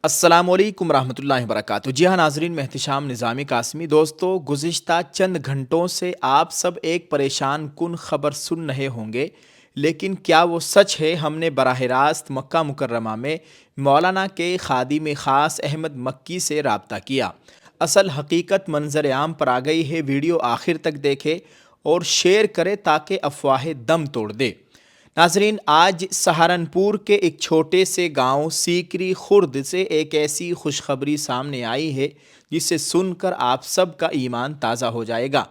السلام علیکم ورحمۃ اللہ وبرکاتہ۔ جی ہاں ناظرین، میں احتشام نظامی قاسمی۔ دوستو، گزشتہ چند گھنٹوں سے آپ سب ایک پریشان کن خبر سن رہے ہوں گے، لیکن کیا وہ سچ ہے؟ ہم نے براہ راست مکہ مکرمہ میں مولانا کے خادم خاص احمد مکی سے رابطہ کیا۔ اصل حقیقت منظر عام پر آ گئی ہے۔ ویڈیو آخر تک دیکھے اور شیئر کرے تاکہ افواہیں دم توڑ دے۔ ناظرین، آج سہارنپور کے ایک چھوٹے سے گاؤں سیکری خرد سے ایک ایسی خوشخبری سامنے آئی ہے جسے سن کر آپ سب کا ایمان تازہ ہو جائے گا۔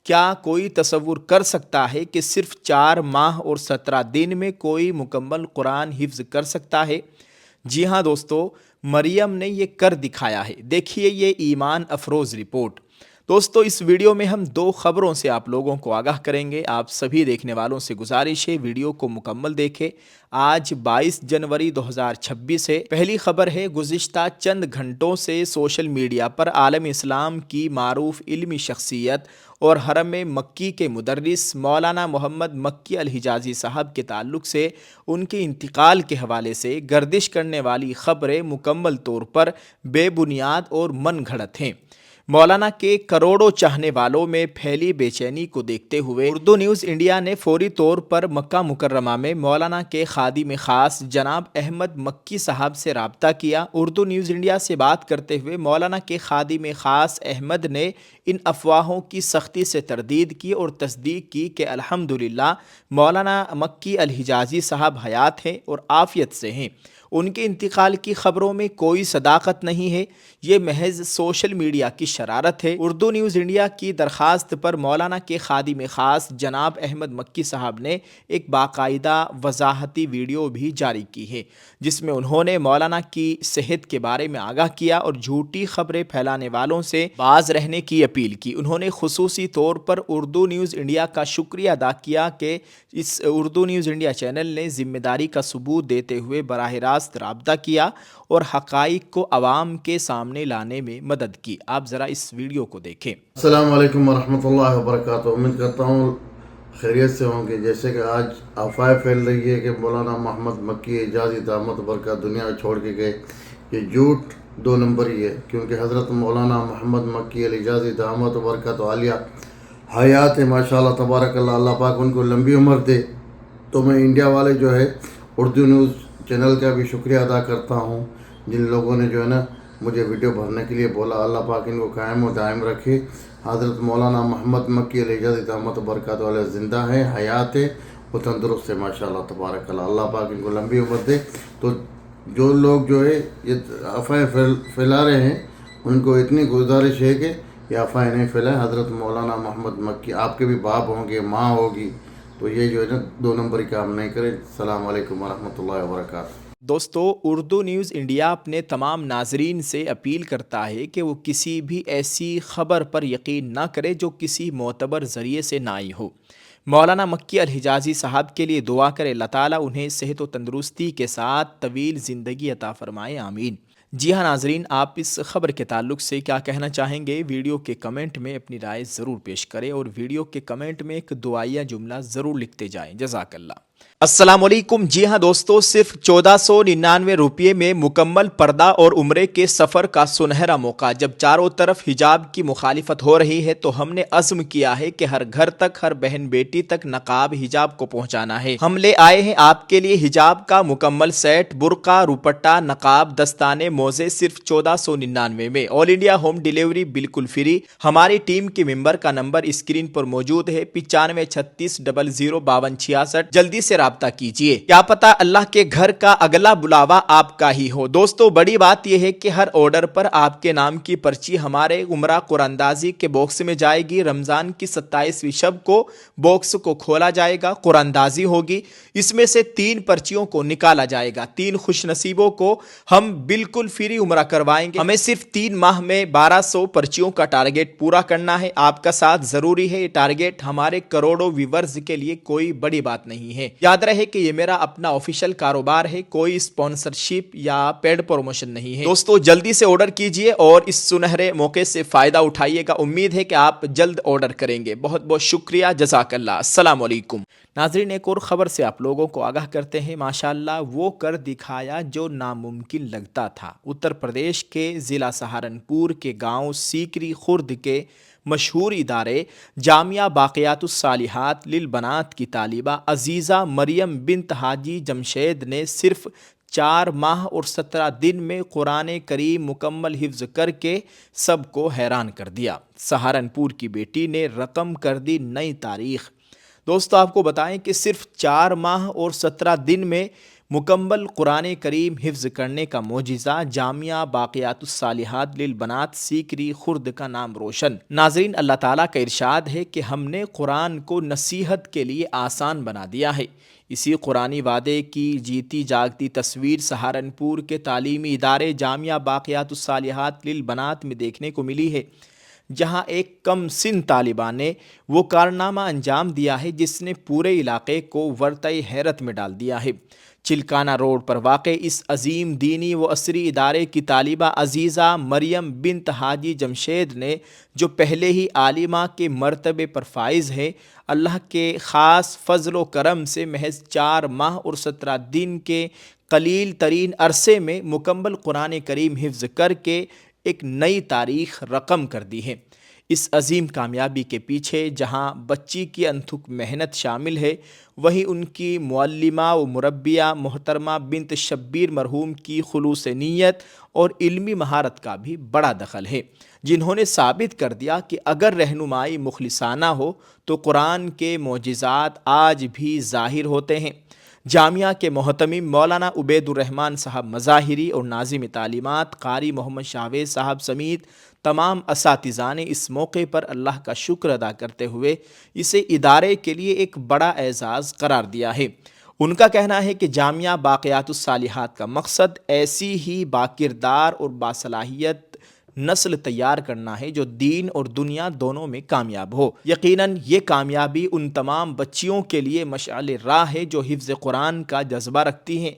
کیا کوئی تصور کر سکتا ہے کہ صرف 4 ماہ اور 17 دن میں کوئی مکمل قرآن حفظ کر سکتا ہے؟ جی ہاں دوستو، مریم نے یہ کر دکھایا ہے۔ دیکھیے یہ ایمان افروز رپورٹ۔ دوستو، اس ویڈیو میں ہم 2 خبروں سے آپ لوگوں کو آگاہ کریں گے۔ آپ سبھی دیکھنے والوں سے گزارش ہے ویڈیو کو مکمل دیکھیں۔ آج 22 جنوری 2026 ہے۔ پہلی خبر ہے، گزشتہ چند گھنٹوں سے سوشل میڈیا پر عالم اسلام کی معروف علمی شخصیت اور حرم مکی کے مدرس مولانا محمد مکی الحجازی صاحب کے تعلق سے ان کے انتقال کے حوالے سے گردش کرنے والی خبریں مکمل طور پر بے بنیاد اور من گھڑت ہیں۔ مولانا کے کروڑوں چاہنے والوں میں پھیلی بے چینی کو دیکھتے ہوئے اردو نیوز انڈیا نے فوری طور پر مکہ مکرمہ میں مولانا کے خادم خاص جناب احمد مکی صاحب سے رابطہ کیا۔ اردو نیوز انڈیا سے بات کرتے ہوئے مولانا کے خادم خاص احمد نے ان افواہوں کی سختی سے تردید کی اور تصدیق کی کہ الحمدللہ مولانا مکی الحجازی صاحب حیات ہیں اور عافیت سے ہیں۔ ان کے انتقال کی خبروں میں کوئی صداقت نہیں ہے، یہ محض سوشل میڈیا کی شرارت ہے۔ اردو نیوز انڈیا کی درخواست پر مولانا کے خادم خاص جناب احمد مکی صاحب نے ایک باقاعدہ وضاحتی ویڈیو بھی جاری کی ہے، جس میں انہوں نے مولانا کی صحت کے بارے میں آگاہ کیا اور جھوٹی خبریں پھیلانے والوں سے باز رہنے کی اپیل کی۔ انہوں نے خصوصی طور پر اردو نیوز انڈیا کا شکریہ ادا کیا کہ اس اردو نیوز انڈیا چینل نے ذمہ داری کا ثبوت دیتے ہوئے براہ راست رابطہ کیا اور حقائق کو عوام کے سامنے لانے میں مدد کی۔ آپ ذرا اس ویڈیو کو دیکھیں۔ السلام علیکم ورحمۃ اللہ وبرکاتہ۔ امید کرتا ہوں خیریت سے ہوں گے۔ جیسے کہ آج افواہ پھیل رہی ہے کہ مولانا محمد مکی اعجازی دامت برکات دنیا چھوڑ کے گئے، یہ جھوٹ 2 نمبر ہی ہے، کیونکہ حضرت مولانا محمد مکی اعجازی دامت برکات عالیہ حیات ہے۔ ماشاءاللہ تبارک اللہ، اللہ پاک ان کو لمبی عمر دے۔ تو میں انڈیا والے جو ہے اردو نیوز چینل کا بھی شکریہ ادا کرتا ہوں، جن لوگوں نے جو ہے نا مجھے ویڈیو بھرنے کے لیے بولا۔ اللہ پاک ان کو قائم و دائم رکھے۔ حضرت مولانا محمد مکی اعجازی دامت برکات والے زندہ ہیں، حیات ہے، وہ تندرست ہے ماشاءاللہ تبارک اللہ۔ اللہ پاک ان کو لمبی عمر دے۔ تو جو لوگ جو ہے یہ افواہ پھیلا رہے ہیں، ان کو اتنی گزارش ہے کہ یہ افواہ نہیں پھیلائیں۔ حضرت مولانا محمد مکی، آپ کے بھی باپ ہوں گے، ماں ہوگی، تو یہ جو ہے نا 2 نمبر کی کام نہیں کریں۔ السلام علیکم ورحمۃ اللہ وبرکاتہ۔ دوستو، اردو نیوز انڈیا اپنے تمام ناظرین سے اپیل کرتا ہے کہ وہ کسی بھی ایسی خبر پر یقین نہ کرے جو کسی معتبر ذریعے سے نہ آئی ہو۔ مولانا مکی الحجازی صاحب کے لیے دعا کرے، اللہ تعالیٰ انہیں صحت و تندرستی کے ساتھ طویل زندگی عطا فرمائے، آمین۔ جی ہاں ناظرین، آپ اس خبر کے تعلق سے کیا کہنا چاہیں گے؟ ویڈیو کے کمنٹ میں اپنی رائے ضرور پیش کریں اور ویڈیو کے کمنٹ میں ایک دعائیہ جملہ ضرور لکھتے جائیں۔ جزاک اللہ۔ السلام علیکم۔ جی ہاں دوستو، صرف 1499 روپے میں مکمل پردہ اور عمرے کے سفر کا سنہرا موقع۔ جب چاروں طرف حجاب کی مخالفت ہو رہی ہے تو ہم نے عزم کیا ہے کہ ہر گھر تک، ہر بہن بیٹی تک نقاب حجاب کو پہنچانا ہے۔ ہم لے آئے ہیں آپ کے لیے حجاب کا مکمل سیٹ، برقع، روپٹہ، نقاب، دستانے، موزے، صرف 1499 میں۔ آل انڈیا ہوم ڈیلیوری بالکل فری۔ ہماری ٹیم کے ممبر کا نمبر اسکرین پر موجود ہے، 9536005266۔ جلدی سے رابطہ کیجیے، کیا پتہ اللہ کے گھر کا اگلا بلاوا آپ کا ہی ہو۔ دوستو، بڑی بات یہ ہے کہ ہر آرڈر پر آپ کے نام کی پرچی ہمارے عمرہ قراندازی کے باکس میں جائے گی۔ رمضان کی 27ویں شب کو باکس کو کھولا جائے گا، قراندازی ہوگی، اس میں سے 3 پرچیوں کو نکالا جائے گا۔ 3 خوش نصیبوں کو ہم بالکل فری عمرہ کروائیں گے۔ ہمیں صرف 3 ماہ میں 1200 پرچیوں کا ٹارگیٹ پورا کرنا ہے۔ آپ کا ساتھ ضروری ہے۔ یہ ٹارگیٹ ہمارے کروڑوں ویورز کے لیے کوئی بڑی بات نہیں ہے۔ یاد رہے کہ یہ میرا اپنا آفیشیل کاروبار ہے، کوئی اسپانسرشپ یا پیڈ پروموشن نہیں ہے۔ دوستو جلدی سے آرڈر کیجئے اور اس سنہرے موقع سے فائدہ اٹھائیے گا۔ امید ہے کہ آپ جلد آرڈر کریں گے۔ بہت بہت شکریہ، جزاک اللہ۔ السلام علیکم۔ ناظرین ایک اور خبر سے آپ لوگوں کو آگاہ کرتے ہیں۔ ماشاءاللہ وہ کر دکھایا جو ناممکن لگتا تھا۔ اتر پردیش کے ضلع سہارنپور کے گاؤں سیکری خرد کے مشہور ادارے جامعہ باقیات الصالحات للبنات کی طالبہ عزیزہ مریم بنت حاجی جمشید نے صرف 4 ماہ اور 17 دن میں قرآن کریم مکمل حفظ کر کے سب کو حیران کر دیا۔ سہارنپور کی بیٹی نے رقم کر دی نئی تاریخ۔ دوستو آپ کو بتائیں کہ صرف 4 ماہ اور 17 دن میں مکمل قرآن کریم حفظ کرنے کا معجزہ جامعہ باقیات الصالحات للبنات سیکری خرد کا نام روشن۔ ناظرین اللہ تعالیٰ کا ارشاد ہے کہ ہم نے قرآن کو نصیحت کے لیے آسان بنا دیا ہے۔ اسی قرآنی وعدے کی جیتی جاگتی تصویر سہارنپور کے تعلیمی ادارے جامعہ باقیات الصالحات للبنات میں دیکھنے کو ملی ہے، جہاں ایک کم سن طالبہ نے وہ کارنامہ انجام دیا ہے جس نے پورے علاقے کو ورطۂ حیرت میں ڈال دیا ہے۔ چلکانہ روڈ پر واقع اس عظیم دینی و عصری ادارے کی طالبہ عزیزہ مریم بنت حاجی جمشید نے، جو پہلے ہی عالمہ کے مرتبے پر فائز ہے، اللہ کے خاص فضل و کرم سے محض 4 ماہ اور 17 دن کے قلیل ترین عرصے میں مکمل قرآن کریم حفظ کر کے ایک نئی تاریخ رقم کر دی ہے۔ اس عظیم کامیابی کے پیچھے جہاں بچی کی انتھک محنت شامل ہے، وہیں ان کی معلمہ و مربیہ محترمہ بنت شبیر مرحوم کی خلوص نیت اور علمی مہارت کا بھی بڑا دخل ہے، جنہوں نے ثابت کر دیا کہ اگر رہنمائی مخلصانہ ہو تو قرآن کے معجزات آج بھی ظاہر ہوتے ہیں۔ جامعہ کے محتمم مولانا عبید الرحمن صاحب مظاہری اور ناظم تعلیمات قاری محمد شاویز صاحب سمیت تمام اساتذہ نے اس موقع پر اللہ کا شکر ادا کرتے ہوئے اسے ادارے کے لیے ایک بڑا اعزاز قرار دیا ہے۔ ان کا کہنا ہے کہ جامعہ باقیات الصالحات کا مقصد ایسی ہی باکردار اور باصلاحیت نسل تیار کرنا ہے جو دین اور دنیا دونوں میں کامیاب ہو۔ یقیناً یہ کامیابی ان تمام بچیوں کے لیے مشعل راہ ہے جو حفظ قرآن کا جذبہ رکھتی ہیں۔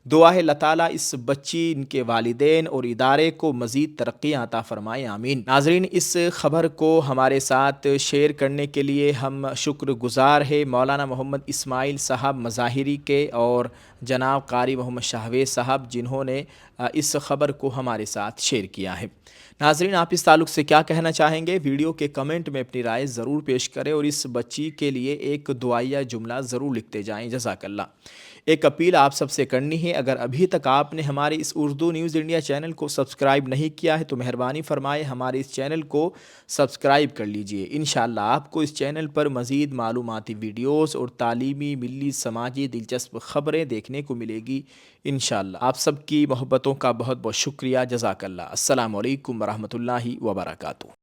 دعا ہے اللہ تعالیٰ اس بچی، ان کے والدین اور ادارے کو مزید ترقیاں عطا فرمائے، آمین۔ ناظرین اس خبر کو ہمارے ساتھ شیئر کرنے کے لیے ہم شکر گزار ہیں مولانا محمد اسماعیل صاحب مظاہری کے اور جناب قاری محمد شاویز صاحب، جنہوں نے اس خبر کو ہمارے ساتھ شیئر کیا ہے۔ ناظرین آپ اس تعلق سے کیا کہنا چاہیں گے؟ ویڈیو کے کمنٹ میں اپنی رائے ضرور پیش کریں اور اس بچی کے لیے ایک دعائیہ جملہ ضرور لکھتے جائیں، جزاک اللہ۔ ایک اپیل آپ سب سے کرنی ہے، اگر ابھی تک آپ نے ہمارے اس اردو نیوز انڈیا چینل کو سبسکرائب نہیں کیا ہے تو مہربانی فرمائے ہمارے اس چینل کو سبسکرائب کر لیجئے۔ انشاءاللہ آپ کو اس چینل پر مزید معلوماتی ویڈیوز اور تعلیمی، ملی، سماجی دلچسپ خبریں دیکھنے کو ملے گی انشاءاللہ۔ آپ سب کی محبتوں کا بہت بہت شکریہ، جزاک اللہ۔ السلام علیکم ورحمۃ اللہ وبرکاتہ۔